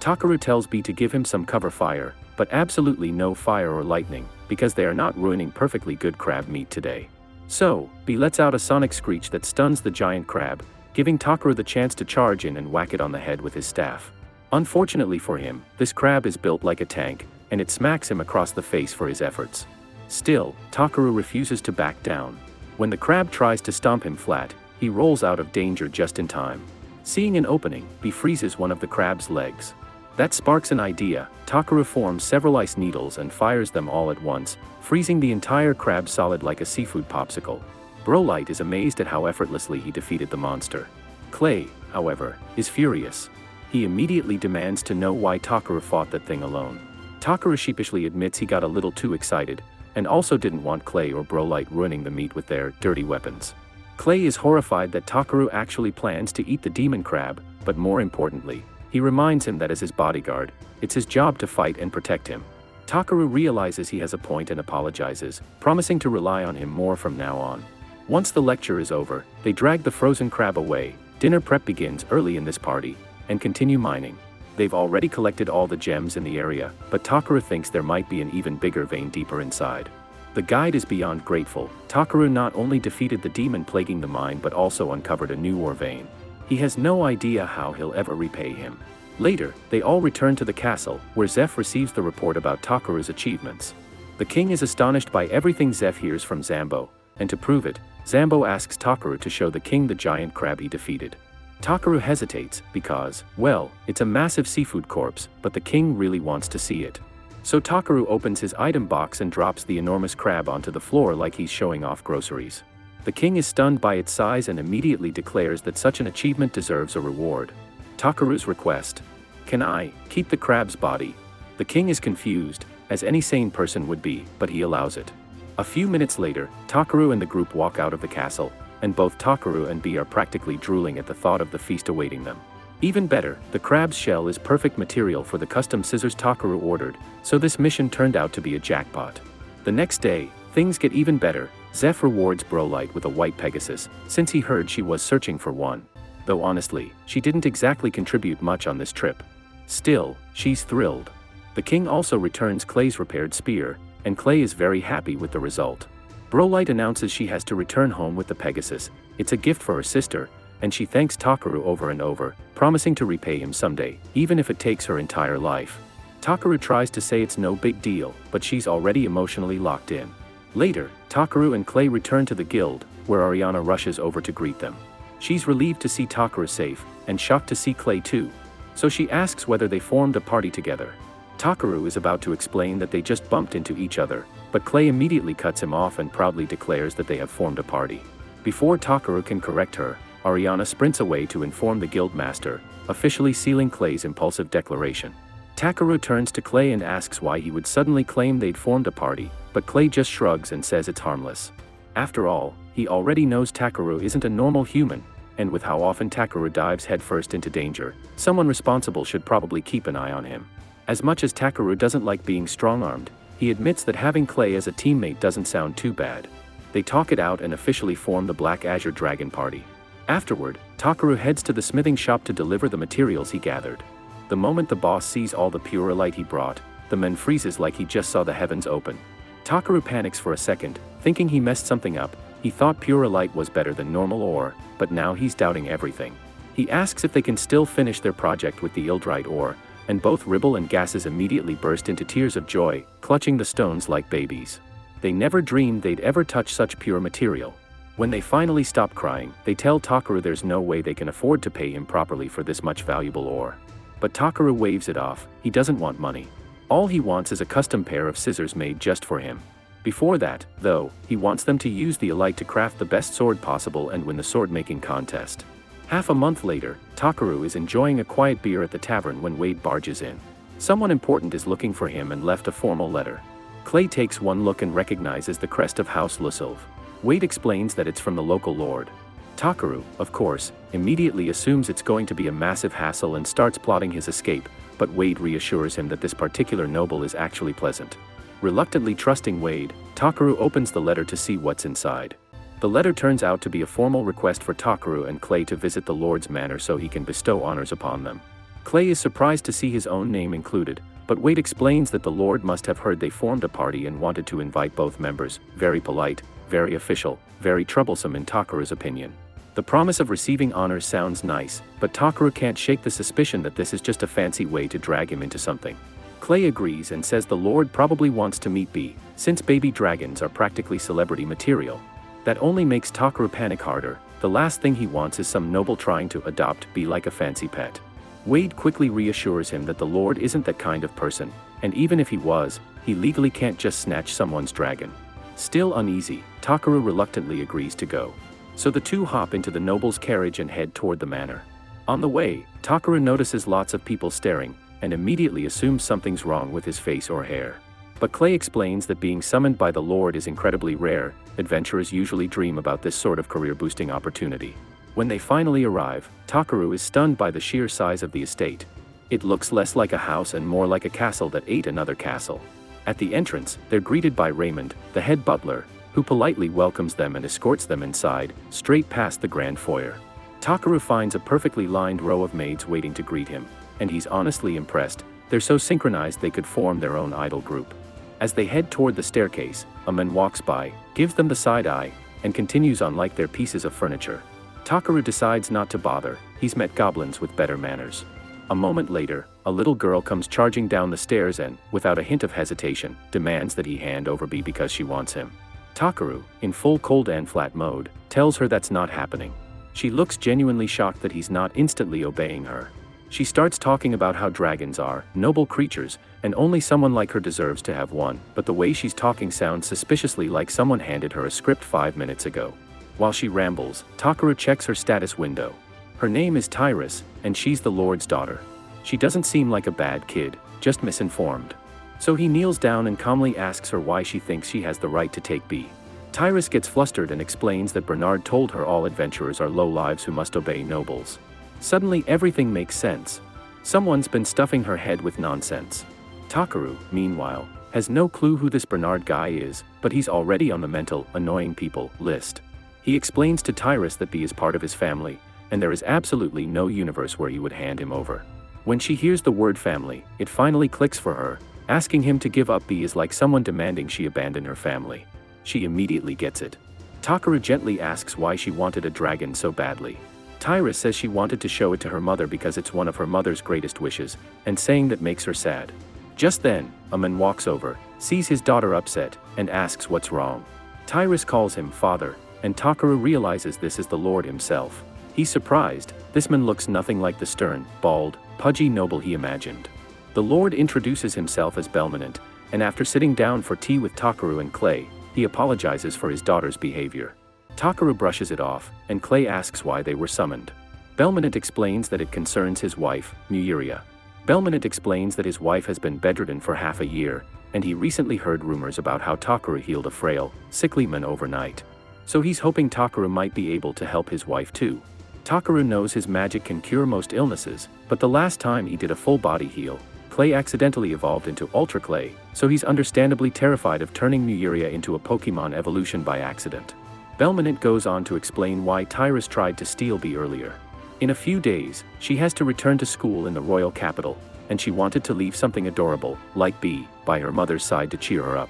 Takaru tells B to give him some cover fire, but absolutely no fire or lightning, because they are not ruining perfectly good crab meat today. So, B lets out a sonic screech that stuns the giant crab, giving Takaru the chance to charge in and whack it on the head with his staff. Unfortunately for him, this crab is built like a tank, and it smacks him across the face for his efforts. Still, Takaru refuses to back down. When the crab tries to stomp him flat, he rolls out of danger just in time. Seeing an opening, B freezes one of the crab's legs. That sparks an idea. Takaru forms several ice needles and fires them all at once, freezing the entire crab solid like a seafood popsicle. Brolight is amazed at how effortlessly he defeated the monster. Clay, however, is furious. He immediately demands to know why Takaru fought that thing alone. Takaru sheepishly admits he got a little too excited, and also didn't want Clay or Brolight ruining the meat with their dirty weapons. Clay is horrified that Takaru actually plans to eat the demon crab, but more importantly, he reminds him that as his bodyguard, it's his job to fight and protect him. Takaru realizes he has a point and apologizes, promising to rely on him more from now on. Once the lecture is over, they drag the frozen crab away. Dinner prep begins early in this party, and continue mining. They've already collected all the gems in the area, but Takaru thinks there might be an even bigger vein deeper inside. The guide is beyond grateful. Takaru not only defeated the demon plaguing the mine but also uncovered a new ore vein. He has no idea how he'll ever repay him. Later, they all return to the castle, where Zeph receives the report about Takaru's achievements. The king is astonished by everything Zeph hears from Zambo, and to prove it, Zambo asks Takaru to show the king the giant crab he defeated. Takaru hesitates, because, well, it's a massive seafood corpse, but the king really wants to see it. So Takaru opens his item box and drops the enormous crab onto the floor like he's showing off groceries. The king is stunned by its size and immediately declares that such an achievement deserves a reward. Takaru's request: "Can I keep the crab's body?" The king is confused, as any sane person would be, but he allows it. A few minutes later, Takaru and the group walk out of the castle, and both Takaru and B are practically drooling at the thought of the feast awaiting them. Even better, the crab's shell is perfect material for the custom scissors Takaru ordered, so this mission turned out to be a jackpot. The next day, things get even better. Zeph rewards Brolight with a white Pegasus, since he heard she was searching for one. Though honestly, she didn't exactly contribute much on this trip. Still, she's thrilled. The king also returns Clay's repaired spear, and Clay is very happy with the result. Brolight announces she has to return home with the Pegasus. It's a gift for her sister, and she thanks Takaru over and over, promising to repay him someday, even if it takes her entire life. Takaru tries to say it's no big deal, but she's already emotionally locked in. Later, Takaru and Clay return to the guild, where Ariana rushes over to greet them. She's relieved to see Takaru safe, and shocked to see Clay too. So she asks whether they formed a party together. Takaru is about to explain that they just bumped into each other, but Clay immediately cuts him off and proudly declares that they have formed a party. Before Takaru can correct her, Ariana sprints away to inform the guild master, officially sealing Clay's impulsive declaration. Takaru turns to Clay and asks why he would suddenly claim they'd formed a party, but Clay just shrugs and says it's harmless. After all, he already knows Takaru isn't a normal human, and with how often Takaru dives headfirst into danger, someone responsible should probably keep an eye on him. As much as Takaru doesn't like being strong-armed, he admits that having Clay as a teammate doesn't sound too bad. They talk it out and officially form the Black Azure Dragon Party. Afterward, Takaru heads to the smithing shop to deliver the materials he gathered. The moment the boss sees all the pure light he brought, the man freezes like he just saw the heavens open. Takaru panics for a second, thinking he messed something up. He thought pure light was better than normal ore, but now he's doubting everything. He asks if they can still finish their project with the Ildrite ore, and both Ribble and Gases immediately burst into tears of joy, clutching the stones like babies. They never dreamed they'd ever touch such pure material. When they finally stop crying, they tell Takaru there's no way they can afford to pay him properly for this much valuable ore. But Takaru waves it off. He doesn't want money. All he wants is a custom pair of scissors made just for him. Before that, though, he wants them to use the Elite to craft the best sword possible and win the sword-making contest. Half a month later, Takaru is enjoying a quiet beer at the tavern when Wade barges in. Someone important is looking for him and left a formal letter. Clay takes one look and recognizes the crest of House Lusilv. Wade explains that it's from the local lord. Takaru, of course, immediately assumes it's going to be a massive hassle and starts plotting his escape, but Wade reassures him that this particular noble is actually pleasant. Reluctantly trusting Wade, Takaru opens the letter to see what's inside. The letter turns out to be a formal request for Takaru and Clay to visit the Lord's manor so he can bestow honors upon them. Clay is surprised to see his own name included, but Wade explains that the Lord must have heard they formed a party and wanted to invite both members. Very polite, very official, very troublesome in Takara's opinion. The promise of receiving honors sounds nice, but Takara can't shake the suspicion that this is just a fancy way to drag him into something. Clay agrees and says the Lord probably wants to meet Bee, since baby dragons are practically celebrity material. That only makes Takara panic harder. The last thing he wants is some noble trying to adopt Bee like a fancy pet. Wade quickly reassures him that the Lord isn't that kind of person, and even if he was, he legally can't just snatch someone's dragon. Still uneasy, Takara reluctantly agrees to go. So the two hop into the noble's carriage and head toward the manor. On the way, Takara notices lots of people staring, and immediately assumes something's wrong with his face or hair. But Clay explains that being summoned by the Lord is incredibly rare. Adventurers usually dream about this sort of career-boosting opportunity. When they finally arrive, Takara is stunned by the sheer size of the estate. It looks less like a house and more like a castle that ate another castle. At the entrance, they're greeted by Raymond, the head butler, who politely welcomes them and escorts them inside, straight past the grand foyer. Takara finds a perfectly lined row of maids waiting to greet him, and he's honestly impressed. They're so synchronized they could form their own idol group. As they head toward the staircase, a man walks by, gives them the side eye, and continues on like they're pieces of furniture. Takara decides not to bother. He's met goblins with better manners. A moment later, a little girl comes charging down the stairs and, without a hint of hesitation, demands that he hand over Bee because she wants him. Takara, in full cold and flat mode, tells her that's not happening. She looks genuinely shocked that he's not instantly obeying her. She starts talking about how dragons are noble creatures, and only someone like her deserves to have one, but the way she's talking sounds suspiciously like someone handed her a script 5 minutes ago. While she rambles, Takara checks her status window. Her name is Tyrus, and she's the Lord's daughter. She doesn't seem like a bad kid, just misinformed. So he kneels down and calmly asks her why she thinks she has the right to take Bee. Tyrus gets flustered and explains that Bernard told her all adventurers are lowlives who must obey nobles. Suddenly everything makes sense. Someone's been stuffing her head with nonsense. Takara, meanwhile, has no clue who this Bernard guy is, but he's already on the mental, annoying people list. He explains to Tyrus that Bee is part of his family, and there is absolutely no universe where he would hand him over. When she hears the word family, it finally clicks for her. Asking him to give up Bee is like someone demanding she abandon her family. She immediately gets it. Takara gently asks why she wanted a dragon so badly. Tyrus says she wanted to show it to her mother because it's one of her mother's greatest wishes, and saying that makes her sad. Just then, a man walks over, sees his daughter upset, and asks what's wrong. Tyrus calls him father, and Takara realizes this is the Lord himself. He's surprised. This man looks nothing like the stern, bald, pudgy noble he imagined. The Lord introduces himself as Belminant, and after sitting down for tea with Takara and Clay, he apologizes for his daughter's behavior. Takara brushes it off, and Clay asks why they were summoned. Belminant explains that it concerns his wife, Muiria. Belminant explains that his wife has been bedridden for half a year, and he recently heard rumors about how Takara healed a frail, sickly man overnight. So he's hoping Takara might be able to help his wife too. Takara knows his magic can cure most illnesses, but the last time he did a full body heal, Clay accidentally evolved into Ultra Clay, so he's understandably terrified of turning Muiria into a Pokemon evolution by accident. Belminant goes on to explain why Tyrus tried to steal Bee earlier. In a few days, she has to return to school in the royal capital, and she wanted to leave something adorable, like Bee, by her mother's side to cheer her up.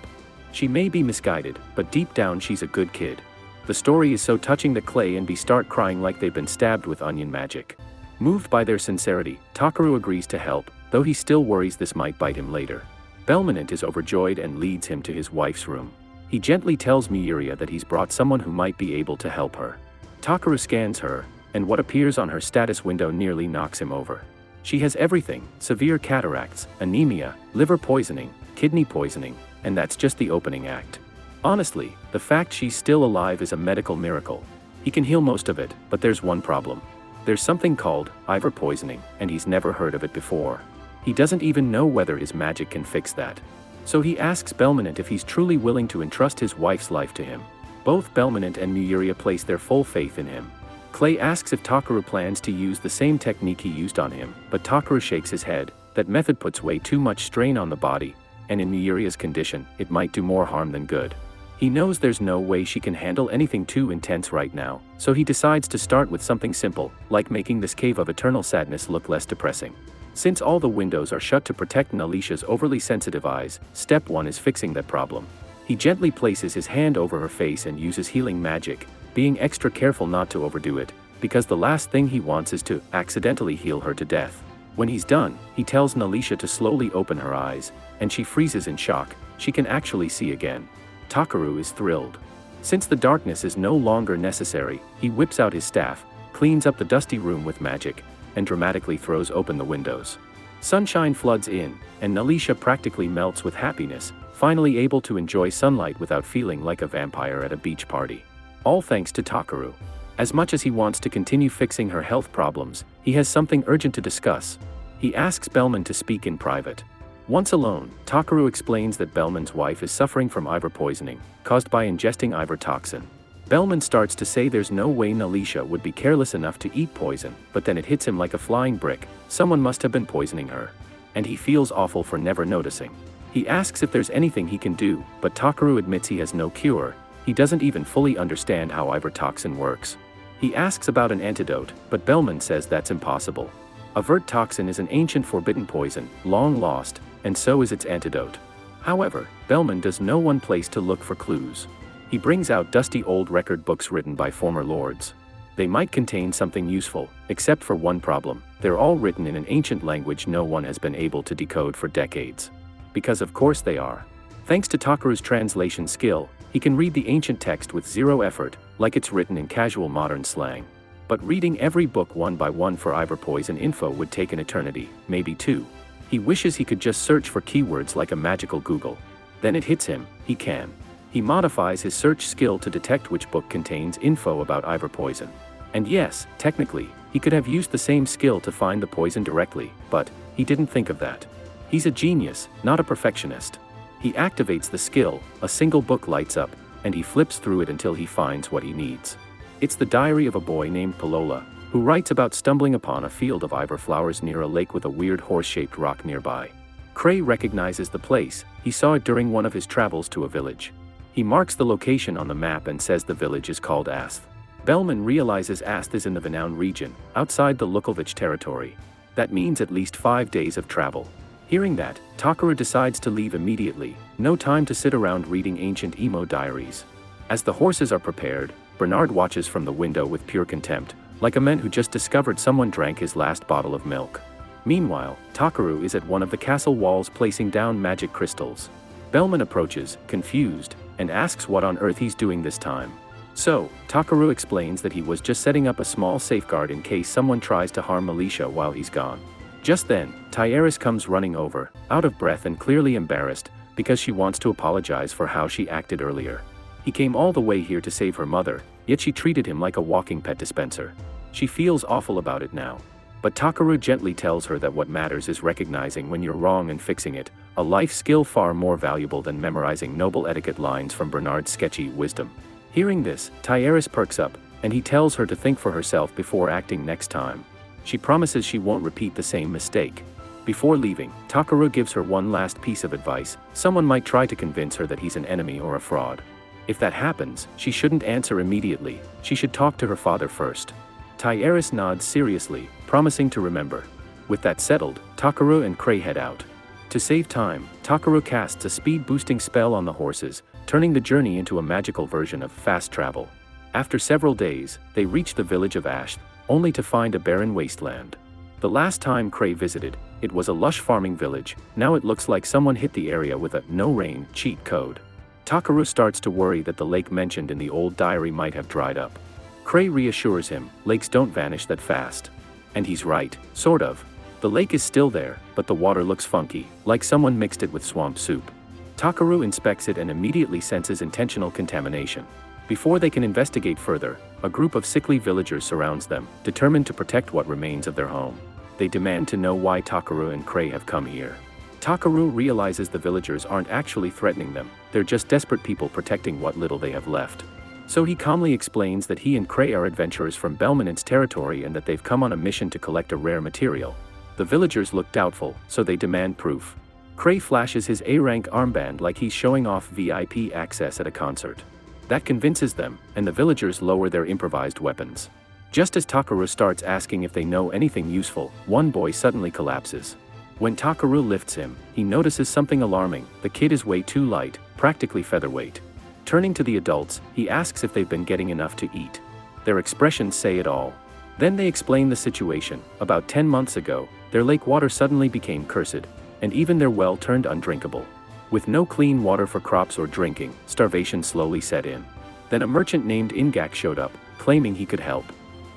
She may be misguided, but deep down she's a good kid. The story is so touching that Clay and Bee start crying like they've been stabbed with onion magic. Moved by their sincerity, Takara agrees to help, though he still worries this might bite him later. Belminant is overjoyed and leads him to his wife's room. He gently tells Muiria that he's brought someone who might be able to help her. Takara scans her, and what appears on her status window nearly knocks him over. She has everything: severe cataracts, anemia, liver poisoning, kidney poisoning, and that's just the opening act. Honestly, the fact she's still alive is a medical miracle. He can heal most of it, but there's one problem. There's something called liver poisoning, and he's never heard of it before. He doesn't even know whether his magic can fix that. So he asks Belminant if he's truly willing to entrust his wife's life to him. Both Belminant and Muiria place their full faith in him. Clay asks if Takara plans to use the same technique he used on him, but Takara shakes his head. That method puts way too much strain on the body, and in Muiria's condition, it might do more harm than good. He knows there's no way she can handle anything too intense right now, so he decides to start with something simple, like making this cave of eternal sadness look less depressing. Since all the windows are shut to protect Nalisha's overly sensitive eyes, step 1 is fixing that problem. He gently places his hand over her face and uses healing magic, being extra careful not to overdo it, because the last thing he wants is to accidentally heal her to death. When he's done, he tells Nalisha to slowly open her eyes, and she freezes in shock. She can actually see again. Takaru is thrilled. Since the darkness is no longer necessary, he whips out his staff, cleans up the dusty room with magic, and dramatically throws open the windows. Sunshine floods in, and Nalisha practically melts with happiness, finally able to enjoy sunlight without feeling like a vampire at a beach party. All thanks to Takaru. As much as he wants to continue fixing her health problems, he has something urgent to discuss. He asks Bellman to speak in private. Once alone, Takaru explains that Bellman's wife is suffering from iver poisoning, caused by ingesting iver toxin. Bellman starts to say there's no way Nalisha would be careless enough to eat poison, but then it hits him like a flying brick. Someone must have been poisoning her. And he feels awful for never noticing. He asks if there's anything he can do, but Takaru admits he has no cure. He doesn't even fully understand how iver toxin works. He asks about an antidote, but Bellman says that's impossible. Avert toxin is an ancient forbidden poison, long lost, and so is its antidote. However, Bellman does know one place to look for clues. He brings out dusty old record books written by former lords. They might contain something useful, except for one problem: they're all written in an ancient language no one has been able to decode for decades. Because of course they are. Thanks to Takaru's translation skill, he can read the ancient text with zero effort, like it's written in casual modern slang. But reading every book one by one for iver poison info would take an eternity, maybe 2. He wishes he could just search for keywords like a magical Google. Then it hits him, he can. He modifies his search skill to detect which book contains info about iver poison. And yes, technically, he could have used the same skill to find the poison directly, but he didn't think of that. He's a genius, not a perfectionist. He activates the skill, a single book lights up, and he flips through it until he finds what he needs. It's the diary of a boy named Palola, who writes about stumbling upon a field of iver flowers near a lake with a weird horse-shaped rock nearby. Cray recognizes the place. He saw it during one of his travels to a village. He marks the location on the map and says the village is called Asth. Bellman realizes Asth is in the Vinown region, outside the Lukovich territory. That means at least 5 days of travel. Hearing that, Takaru decides to leave immediately, no time to sit around reading ancient emo diaries. As the horses are prepared, Bernard watches from the window with pure contempt, like a man who just discovered someone drank his last bottle of milk. Meanwhile, Takaru is at one of the castle walls placing down magic crystals. Bellman approaches, confused, and asks what on earth he's doing this time. So, Takaru explains that he was just setting up a small safeguard in case someone tries to harm Nalisha while he's gone. Just then, Tyeris comes running over, out of breath and clearly embarrassed, because she wants to apologize for how she acted earlier. He came all the way here to save her mother, yet she treated him like a walking pet dispenser. She feels awful about it now. But Takaru gently tells her that what matters is recognizing when you're wrong and fixing it, a life skill far more valuable than memorizing noble etiquette lines from Bernard's sketchy wisdom. Hearing this, Tyeris perks up, and he tells her to think for herself before acting next time. She promises she won't repeat the same mistake. Before leaving, Takaru gives her one last piece of advice: someone might try to convince her that he's an enemy or a fraud. If that happens, she shouldn't answer immediately, she should talk to her father first. Tyeris nods seriously, promising to remember. With that settled, Takaru and Cray head out. To save time, Takaru casts a speed-boosting spell on the horses, turning the journey into a magical version of fast travel. After several days, they reach the village of Asth, only to find a barren wasteland. The last time Cray visited, it was a lush farming village. Now it looks like someone hit the area with a no-rain cheat code. Takaru starts to worry that the lake mentioned in the old diary might have dried up. Cray reassures him, lakes don't vanish that fast. And he's right, sort of. The lake is still there, but the water looks funky, like someone mixed it with swamp soup. Takaru inspects it and immediately senses intentional contamination. Before they can investigate further, a group of sickly villagers surrounds them, determined to protect what remains of their home. They demand to know why Takaru and Cray have come here. Takaru realizes the villagers aren't actually threatening them, they're just desperate people protecting what little they have left. So he calmly explains that he and Cray are adventurers from Belmanent's territory and that they've come on a mission to collect a rare material. The villagers look doubtful, so they demand proof. Cray flashes his A-rank armband like he's showing off VIP access at a concert. That convinces them, and the villagers lower their improvised weapons. Just as Takaru starts asking if they know anything useful, one boy suddenly collapses. When Takaru lifts him, he notices something alarming. The kid is way too light, practically featherweight. Turning to the adults, he asks if they've been getting enough to eat. Their expressions say it all. Then they explain the situation. About 10 months ago, their lake water suddenly became cursed, and even their well turned undrinkable. With no clean water for crops or drinking, starvation slowly set in. Then a merchant named Ingak showed up, claiming he could help.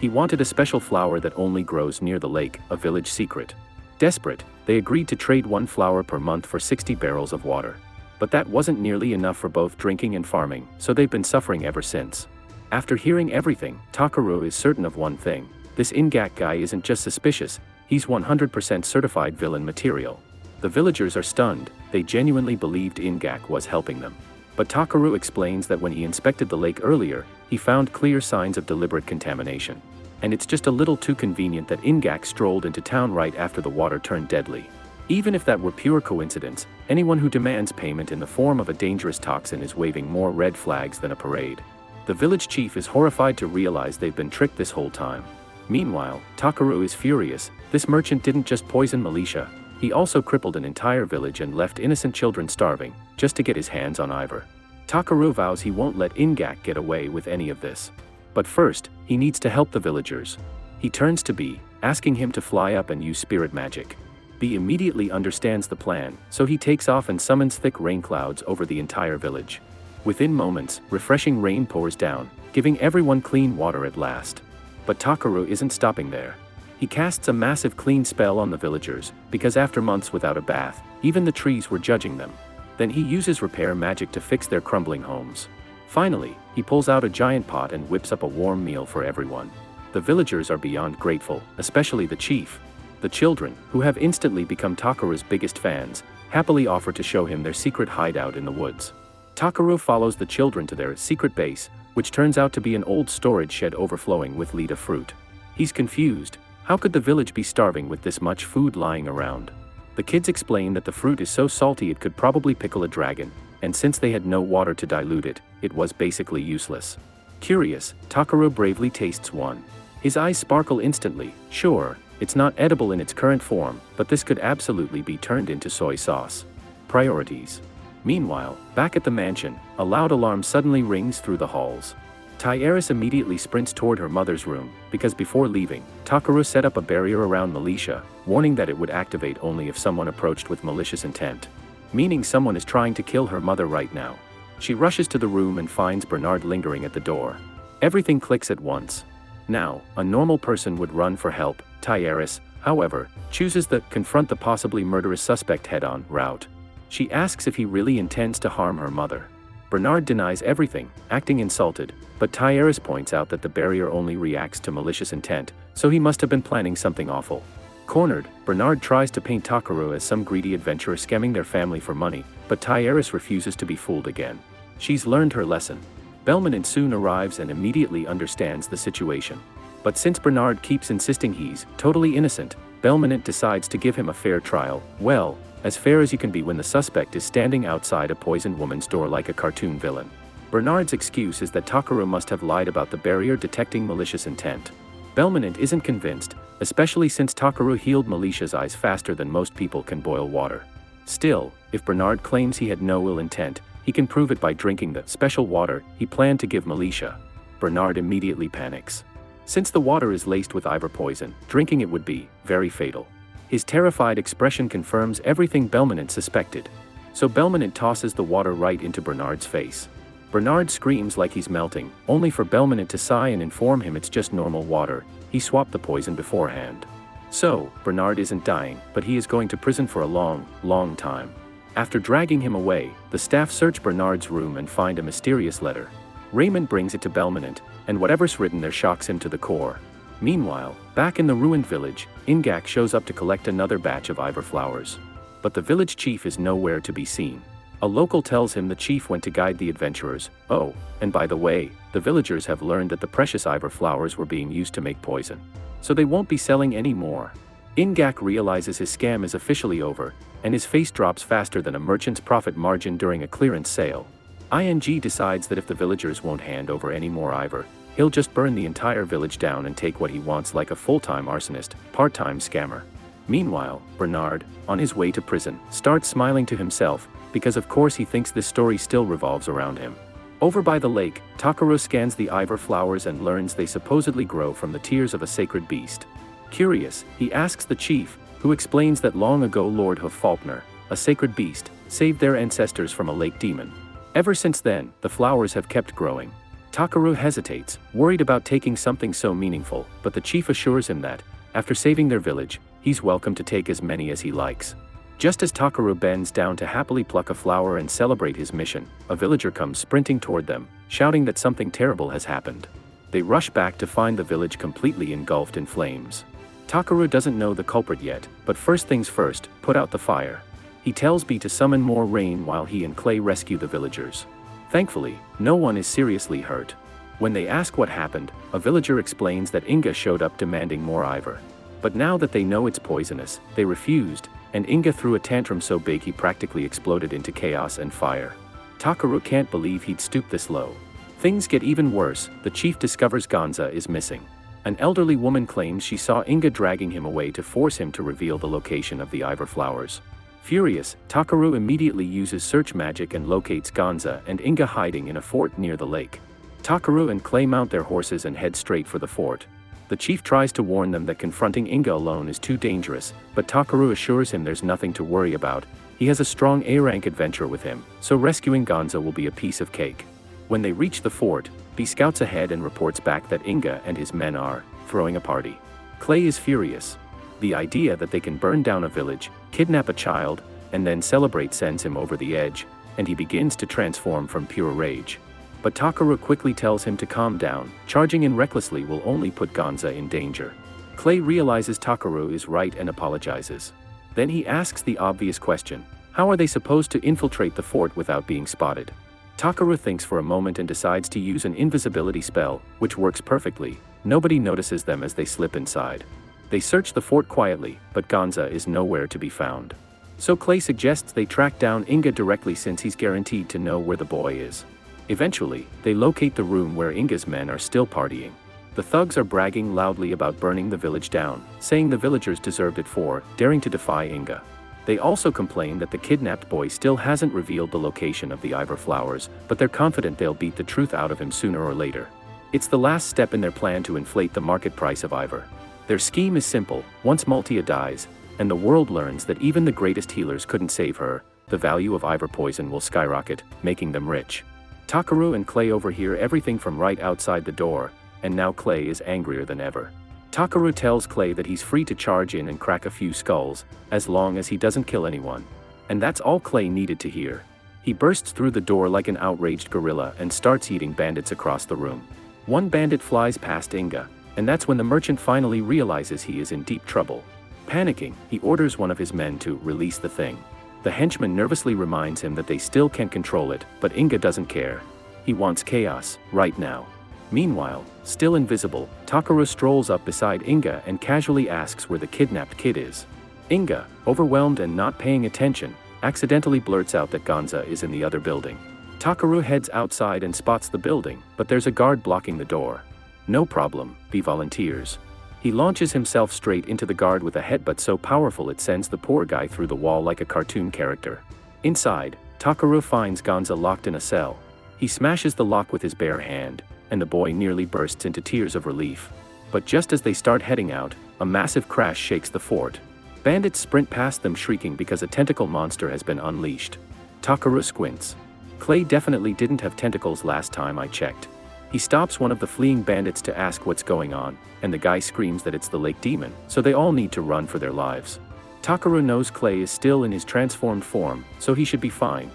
He wanted a special flower that only grows near the lake, a village secret. Desperate, they agreed to trade 1 flower per month for 60 barrels of water. But that wasn't nearly enough for both drinking and farming, so they've been suffering ever since. After hearing everything, Takaru is certain of one thing. This Ingak guy isn't just suspicious, he's 100% certified villain material. The villagers are stunned, they genuinely believed Ingak was helping them. But Takaru explains that when he inspected the lake earlier, he found clear signs of deliberate contamination. And it's just a little too convenient that Ingak strolled into town right after the water turned deadly. Even if that were pure coincidence, anyone who demands payment in the form of a dangerous toxin is waving more red flags than a parade. The village chief is horrified to realize they've been tricked this whole time. Meanwhile, Takaru is furious. This merchant didn't just poison militia, he also crippled an entire village and left innocent children starving, just to get his hands on Ivor. Takaru vows he won't let Ingak get away with any of this. But first, he needs to help the villagers. He turns to B, asking him to fly up and use spirit magic. B immediately understands the plan, so he takes off and summons thick rain clouds over the entire village. Within moments, refreshing rain pours down, giving everyone clean water at last. But Takaru isn't stopping there. He casts a massive clean spell on the villagers, because after months without a bath, even the trees were judging them. Then he uses repair magic to fix their crumbling homes. Finally, he pulls out a giant pot and whips up a warm meal for everyone. The villagers are beyond grateful, especially the chief. The children, who have instantly become Takaru's biggest fans, happily offer to show him their secret hideout in the woods. Takaru follows the children to their secret base, which turns out to be an old storage shed overflowing with Lita fruit. He's confused. How could the village be starving with this much food lying around? The kids explain that the fruit is so salty it could probably pickle a dragon, and since they had no water to dilute it, it was basically useless. Curious, Takaru bravely tastes one. His eyes sparkle instantly. Sure, it's not edible in its current form, but this could absolutely be turned into soy sauce. Priorities. Meanwhile, back at the mansion, a loud alarm suddenly rings through the halls. Tyeris immediately sprints toward her mother's room, because before leaving, Takaru set up a barrier around Militia, warning that it would activate only if someone approached with malicious intent. Meaning someone is trying to kill her mother right now. She rushes to the room and finds Bernard lingering at the door. Everything clicks at once. Now, a normal person would run for help. Tyeris, however, chooses the confront the possibly murderous suspect head-on route. She asks if he really intends to harm her mother. Bernard denies everything, acting insulted, but Tyeris points out that the barrier only reacts to malicious intent, so he must have been planning something awful. Cornered, Bernard tries to paint Takaru as some greedy adventurer scamming their family for money, but Tyeris refuses to be fooled again. She's learned her lesson. Belmonent soon arrives and immediately understands the situation. But since Bernard keeps insisting he's totally innocent, Belmonent decides to give him a fair trial. Well, as fair as you can be when the suspect is standing outside a poisoned woman's door like a cartoon villain. Bernard's excuse is that Takaru must have lied about the barrier detecting malicious intent. Belmonent isn't convinced, especially since Takaru healed Militia's eyes faster than most people can boil water. Still, if Bernard claims he had no ill intent, he can prove it by drinking the special water he planned to give Militia. Bernard immediately panics. Since the water is laced with Ivor poison, drinking it would be very fatal. His terrified expression confirms everything Belmonent suspected. So Belmonent tosses the water right into Bernard's face. Bernard screams like he's melting, only for Belmonent to sigh and inform him it's just normal water. He swapped the poison beforehand. So, Bernard isn't dying, but he is going to prison for a long time. After dragging him away, the staff search Bernard's room and find a mysterious letter. Raymond brings it to Belmonent, and whatever's written there shocks him to the core. Meanwhile, back in the ruined village, Ingak shows up to collect another batch of Ivor flowers. But the village chief is nowhere to be seen. A local tells him the chief went to guide the adventurers. Oh, and by the way, the villagers have learned that the precious Ivor flowers were being used to make poison. So they won't be selling any more. Ingak realizes his scam is officially over, and his face drops faster than a merchant's profit margin during a clearance sale. ING decides that if the villagers won't hand over any more Ivor, he'll just burn the entire village down and take what he wants like a full-time arsonist, part-time scammer. Meanwhile, Bernard, on his way to prison, starts smiling to himself, because of course he thinks this story still revolves around him. Over by the lake, Takaro scans the ivar flowers and learns they supposedly grow from the tears of a sacred beast. Curious, he asks the chief, who explains that long ago Lord Faulkner, a sacred beast, saved their ancestors from a lake demon. Ever since then, the flowers have kept growing. Takaro hesitates, worried about taking something so meaningful, but the chief assures him that, after saving their village, he's welcome to take as many as he likes. Just as Takaro bends down to happily pluck a flower and celebrate his mission, a villager comes sprinting toward them, shouting that something terrible has happened. They rush back to find the village completely engulfed in flames. Takaro doesn't know the culprit yet, but first things first, put out the fire. He tells B to summon more rain while he and Clay rescue the villagers. Thankfully, no one is seriously hurt. When they ask what happened, a villager explains that Inga showed up demanding more ivar. But now that they know it's poisonous, they refused, and Inga threw a tantrum so big he practically exploded into chaos and fire. Takaro can't believe he'd stoop this low. Things get even worse. The chief discovers Gonza is missing. An elderly woman claims she saw Inga dragging him away to force him to reveal the location of the ivar flowers. Furious, Takaro immediately uses search magic and locates Gonza and Inga hiding in a fort near the lake. Takaro and Clay mount their horses and head straight for the fort. The chief tries to warn them that confronting Inga alone is too dangerous, but Takaro assures him there's nothing to worry about. He has a strong A-rank adventure with him, so rescuing Gonza will be a piece of cake. When they reach the fort, B scouts ahead and reports back that Inga and his men are throwing a party. Clay is furious. The idea that they can burn down a village, kidnap a child, and then celebrate sends him over the edge, and he begins to transform from pure rage. But Takaro quickly tells him to calm down. Charging in recklessly will only put Gonza in danger. Clay realizes Takaro is right and apologizes. Then he asks the obvious question: how are they supposed to infiltrate the fort without being spotted? Takaro thinks for a moment and decides to use an invisibility spell, which works perfectly. Nobody notices them as they slip inside. They search the fort quietly, but Gonza is nowhere to be found. So Clay suggests they track down Inga directly since he's guaranteed to know where the boy is. Eventually, they locate the room where Inga's men are still partying. The thugs are bragging loudly about burning the village down, saying the villagers deserved it for daring to defy Inga. They also complain that the kidnapped boy still hasn't revealed the location of the ivar flowers, but they're confident they'll beat the truth out of him sooner or later. It's the last step in their plan to inflate the market price of ivar. Their scheme is simple: once Multia dies, and the world learns that even the greatest healers couldn't save her, the value of ivar poison will skyrocket, making them rich. Takaro and Clay overhear everything from right outside the door, and now Clay is angrier than ever. Takaro tells Clay that he's free to charge in and crack a few skulls, as long as he doesn't kill anyone. And that's all Clay needed to hear. He bursts through the door like an outraged gorilla and starts eating bandits across the room. One bandit flies past Inga, and that's when the merchant finally realizes he is in deep trouble. Panicking, he orders one of his men to release the thing. The henchman nervously reminds him that they still can't control it, but Inga doesn't care. He wants chaos, right now. Meanwhile, still invisible, Takaro strolls up beside Inga and casually asks where the kidnapped kid is. Inga, overwhelmed and not paying attention, accidentally blurts out that Gonza is in the other building. Takaro heads outside and spots the building, but there's a guard blocking the door. No problem, B volunteers. He launches himself straight into the guard with a headbutt so powerful it sends the poor guy through the wall like a cartoon character. Inside, Takaro finds Gonza locked in a cell. He smashes the lock with his bare hand, and the boy nearly bursts into tears of relief. But just as they start heading out, a massive crash shakes the fort. Bandits sprint past them shrieking because a tentacle monster has been unleashed. Takaro squints. Clay definitely didn't have tentacles last time I checked. He stops one of the fleeing bandits to ask what's going on, and the guy screams that it's the lake demon, so they all need to run for their lives. Takaro knows Clay is still in his transformed form, so he should be fine,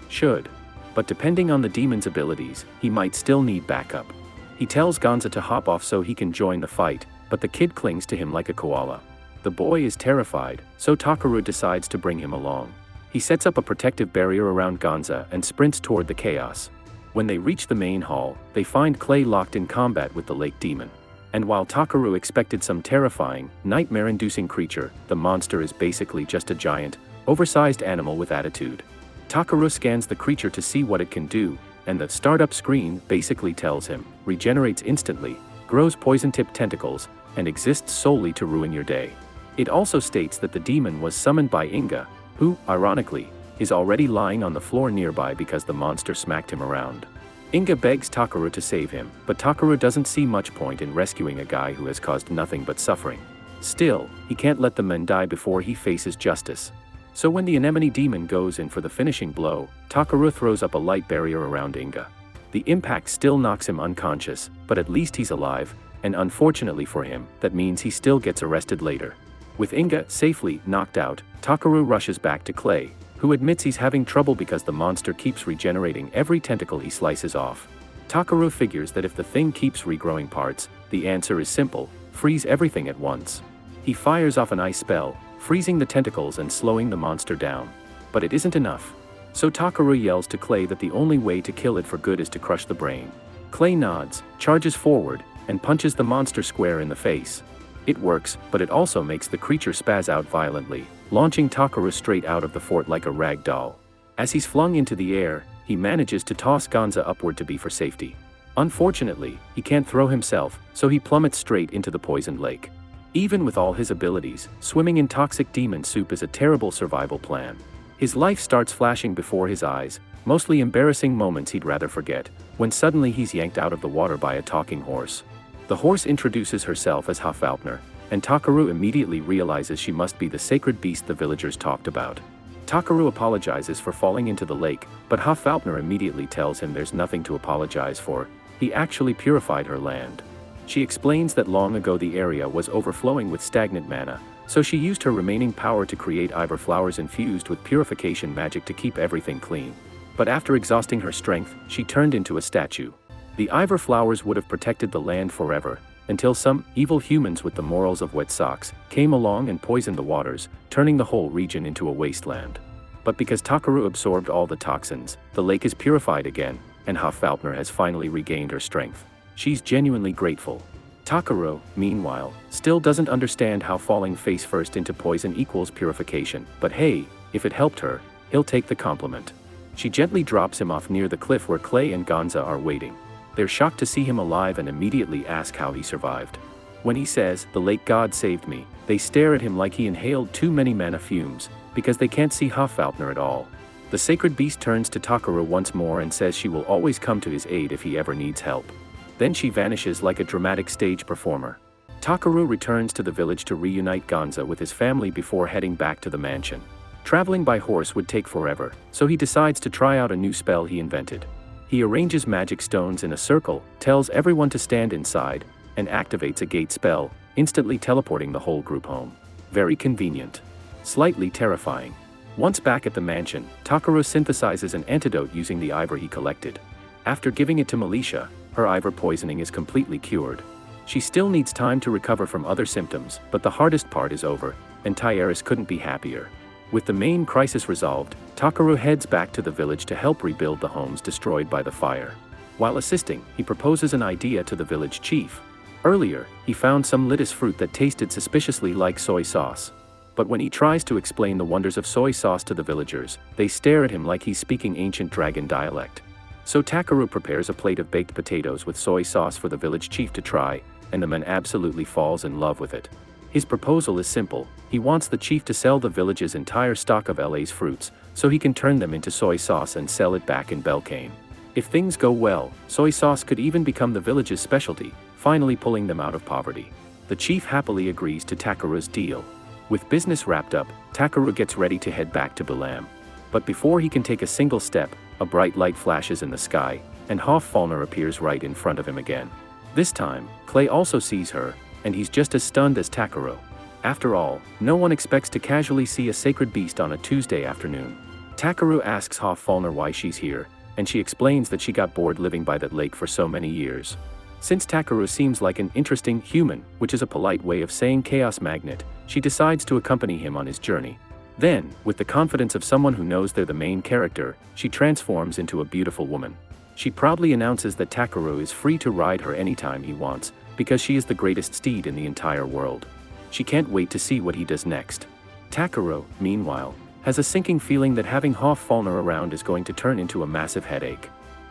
but depending on the demon's abilities, he might still need backup. He tells Gonza to hop off so he can join the fight, but the kid clings to him like a koala. The boy is terrified, so Takaro decides to bring him along. He sets up a protective barrier around Gonza and sprints toward the chaos. When they reach the main hall, they find Clay locked in combat with the lake demon. And while Takaro expected some terrifying, nightmare-inducing creature, the monster is basically just a giant, oversized animal with attitude. Takaro scans the creature to see what it can do, and the startup screen basically tells him, regenerates instantly, grows poison-tipped tentacles, and exists solely to ruin your day. It also states that the demon was summoned by Inga, who, ironically, is already lying on the floor nearby because the monster smacked him around. Inga begs Takaru to save him, but Takaru doesn't see much point in rescuing a guy who has caused nothing but suffering. Still, he can't let the men die before he faces justice. So when the anemone demon goes in for the finishing blow, Takaru throws up a light barrier around Inga. The impact still knocks him unconscious, but at least he's alive, and unfortunately for him, that means he still gets arrested later. With Inga safely knocked out, Takaru rushes back to Clay, who admits he's having trouble because the monster keeps regenerating every tentacle he slices off. Takaru figures that if the thing keeps regrowing parts, the answer is simple: freeze everything at once. He fires off an ice spell, freezing the tentacles and slowing the monster down. But it isn't enough. So Takaru yells to Clay that the only way to kill it for good is to crush the brain. Clay nods, charges forward, and punches the monster square in the face. It works, but it also makes the creature spaz out violently, launching Takaru straight out of the fort like a rag doll. As he's flung into the air, he manages to toss Gonza upward to be for safety. Unfortunately, he can't throw himself, so he plummets straight into the poisoned lake. Even with all his abilities, swimming in toxic demon soup is a terrible survival plan. His life starts flashing before his eyes, mostly embarrassing moments he'd rather forget, when suddenly he's yanked out of the water by a talking horse. The horse introduces herself as Hafalpner, and Takaru immediately realizes she must be the sacred beast the villagers talked about. Takaru apologizes for falling into the lake, but Hafalpner immediately tells him there's nothing to apologize for. He actually purified her land. She explains that long ago the area was overflowing with stagnant mana, so she used her remaining power to create Iver flowers infused with purification magic to keep everything clean. But after exhausting her strength, she turned into a statue. The Iver flowers would have protected the land forever, until some evil humans with the morals of wet socks came along and poisoned the waters, turning the whole region into a wasteland. But because Takaru absorbed all the toxins, the lake is purified again, and Hafalpner has finally regained her strength. She's genuinely grateful. Takaru, meanwhile, still doesn't understand how falling face first into poison equals purification, but hey, if it helped her, he'll take the compliment. She gently drops him off near the cliff where Clay and Gonza are waiting. They're shocked to see him alive and immediately ask how he survived. When he says, "The lake god saved me," they stare at him like he inhaled too many mana fumes, because they can't see Hafalpner at all. The sacred beast turns to Takaru once more and says she will always come to his aid if he ever needs help. Then she vanishes like a dramatic stage performer. Takaru returns to the village to reunite Gonza with his family before heading back to the mansion. Traveling by horse would take forever, so he decides to try out a new spell he invented. He arranges magic stones in a circle, tells everyone to stand inside, and activates a gate spell, instantly teleporting the whole group home. Very convenient. Slightly terrifying. Once back at the mansion, Takaru synthesizes an antidote using the Iver he collected. After giving it to Militia, her Iver poisoning is completely cured. She still needs time to recover from other symptoms, but the hardest part is over, and Tyeris couldn't be happier. With the main crisis resolved, Takaru heads back to the village to help rebuild the homes destroyed by the fire. While assisting, he proposes an idea to the village chief. Earlier, he found some lettuce fruit that tasted suspiciously like soy sauce. But when he tries to explain the wonders of soy sauce to the villagers, they stare at him like he's speaking ancient dragon dialect. So Takaru prepares a plate of baked potatoes with soy sauce for the village chief to try, and the man absolutely falls in love with it. His proposal is simple. He wants the chief to sell the village's entire stock of LA's fruits, so he can turn them into soy sauce and sell it back in Belkane. If things go well, soy sauce could even become the village's specialty, finally pulling them out of poverty. The chief happily agrees to Takaru's deal. With business wrapped up, Takaru gets ready to head back to Bulam. But before he can take a single step, a bright light flashes in the sky, and Hafalpner appears right in front of him again. This time, Clay also sees her, and he's just as stunned as Takaru. After all, no one expects to casually see a sacred beast on a Tuesday afternoon. Takaru asks Hafalpner why she's here, and she explains that she got bored living by that lake for so many years. Since Takaru seems like an interesting human, which is a polite way of saying chaos magnet, she decides to accompany him on his journey. Then, with the confidence of someone who knows they're the main character, she transforms into a beautiful woman. She proudly announces that Takaru is free to ride her anytime he wants, because she is the greatest steed in the entire world. She can't wait to see what he does next. Takaru, meanwhile, has a sinking feeling that having Hafalpner around is going to turn into a massive headache.